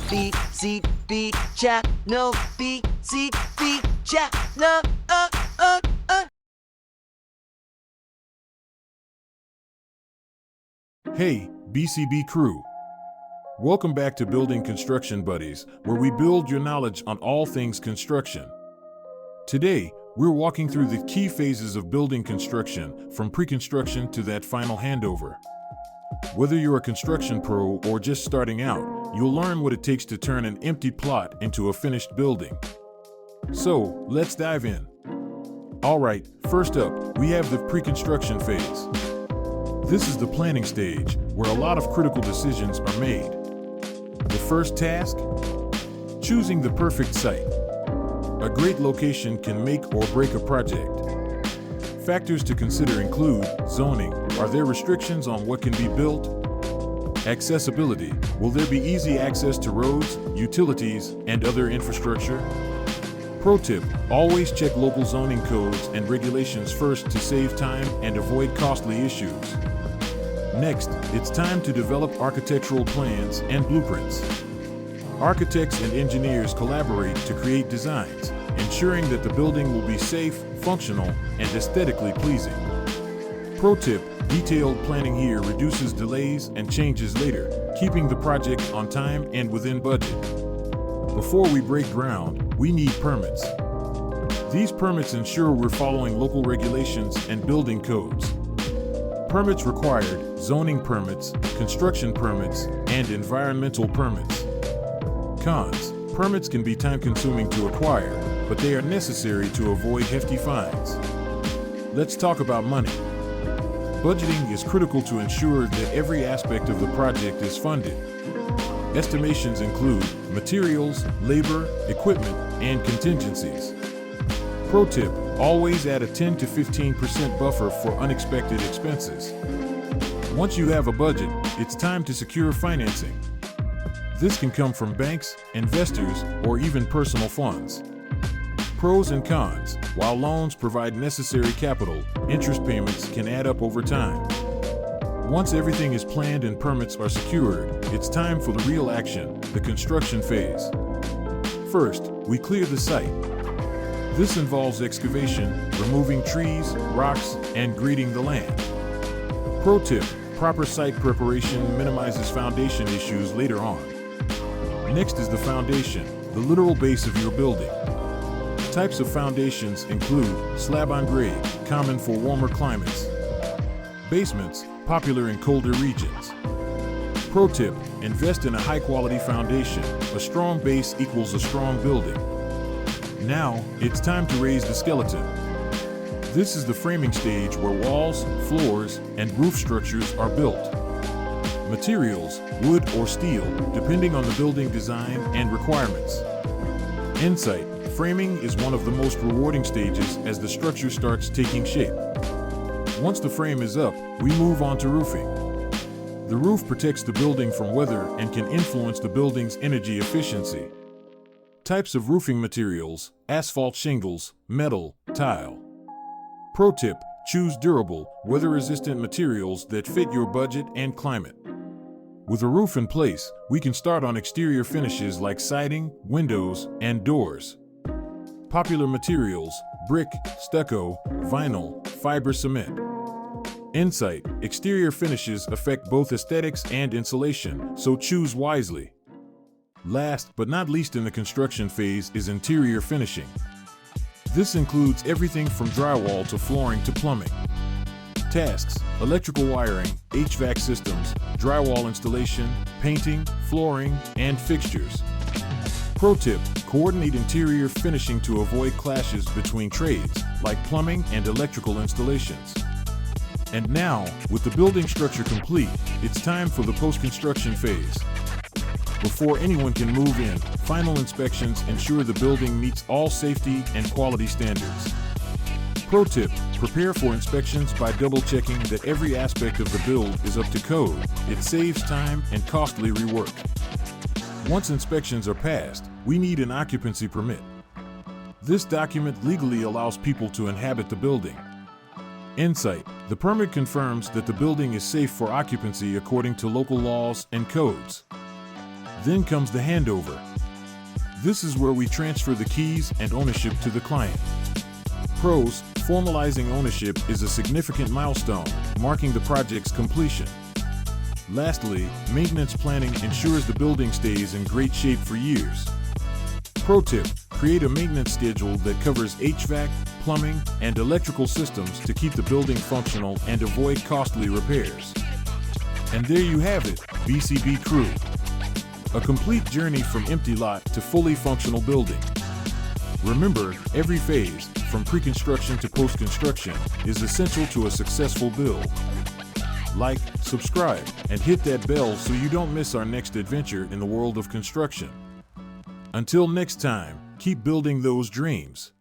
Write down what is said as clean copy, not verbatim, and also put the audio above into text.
B, C, B, channel B, C, B, channel Hey, BCB crew. Welcome back to Building Construction Buddies, where we build your knowledge on all things construction. Today, we're walking through the key phases of building construction, from pre-construction to that final handover. Whether you're a construction pro or just starting out, you'll learn what it takes to turn an empty plot into a finished building. So, let's dive in. Alright, first up, we have the pre-construction phase. This is the planning stage, where a lot of critical decisions are made. The first task? Choosing the perfect site. A great location can make or break a project. Factors to consider include zoning. Are there restrictions on what can be built? Accessibility. Will there be easy access to roads, utilities, and other infrastructure? Pro tip, always check local zoning codes and regulations first to save time and avoid costly issues. Next, it's time to develop architectural plans and blueprints. Architects and engineers collaborate to create designs, ensuring that the building will be safe, functional, and aesthetically pleasing. Pro tip, detailed planning here reduces delays and changes later, keeping the project on time and within budget. Before we break ground, we need permits. These permits ensure we're following local regulations and building codes. Permits required: zoning permits, construction permits, and environmental permits. Cons: permits can be time-consuming to acquire, but they are necessary to avoid hefty fines. Let's talk about money. Budgeting is critical to ensure that every aspect of the project is funded. Estimations include materials, labor, equipment, and contingencies. Pro tip, always add a 10 to 15% buffer for unexpected expenses. Once you have a budget, it's time to secure financing. This can come from banks, investors, or even personal funds. Pros and cons: while loans provide necessary capital, interest payments can add up over time. Once everything is planned and permits are secured, it's time for the real action, the construction phase. First, we clear the site. This involves excavation, removing trees, rocks, and grading the land. Pro tip, proper site preparation minimizes foundation issues later on. Next is the foundation, the literal base of your building. Types of foundations include slab-on-grade, common for warmer climates. Basements, popular in colder regions. Pro tip, invest in a high-quality foundation. A strong base equals a strong building. Now, it's time to raise the skeleton. This is the framing stage where walls, floors, and roof structures are built. Materials, wood or steel, depending on the building design and requirements. Insight: framing is one of the most rewarding stages as the structure starts taking shape. Once the frame is up, we move on to roofing. The roof protects the building from weather and can influence the building's energy efficiency. Types of roofing materials: asphalt shingles, metal, tile. Pro tip, choose durable, weather-resistant materials that fit your budget and climate. With a roof in place, we can start on exterior finishes like siding, windows, and doors. Popular materials: brick, stucco, vinyl, fiber cement. Insight: exterior finishes affect both aesthetics and insulation, so choose wisely. Last but not least in the construction phase is interior finishing. This includes everything from drywall to flooring to plumbing. Tasks: electrical wiring, HVAC systems, drywall installation, painting, flooring, and fixtures. Pro tip, coordinate interior finishing to avoid clashes between trades, like plumbing and electrical installations. And now, with the building structure complete, it's time for the post-construction phase. Before anyone can move in, final inspections ensure the building meets all safety and quality standards. Pro tip, prepare for inspections by double-checking that every aspect of the build is up to code. It saves time and costly rework. Once inspections are passed, we need an occupancy permit. This document legally allows people to inhabit the building. Insight: the permit confirms that the building is safe for occupancy according to local laws and codes. Then comes the handover. This is where we transfer the keys and ownership to the client. Pros: formalizing ownership is a significant milestone, marking the project's completion. Lastly, maintenance planning ensures the building stays in great shape for years. Pro tip: create a maintenance schedule that covers HVAC, plumbing, and electrical systems to keep the building functional and avoid costly repairs. And there you have it, BCB Crew. A complete journey from empty lot to fully functional building. Remember, every phase, from pre-construction to post-construction, is essential to a successful build. Like, subscribe, and hit that bell so you don't miss our next adventure in the world of construction. Until next time, keep building those dreams.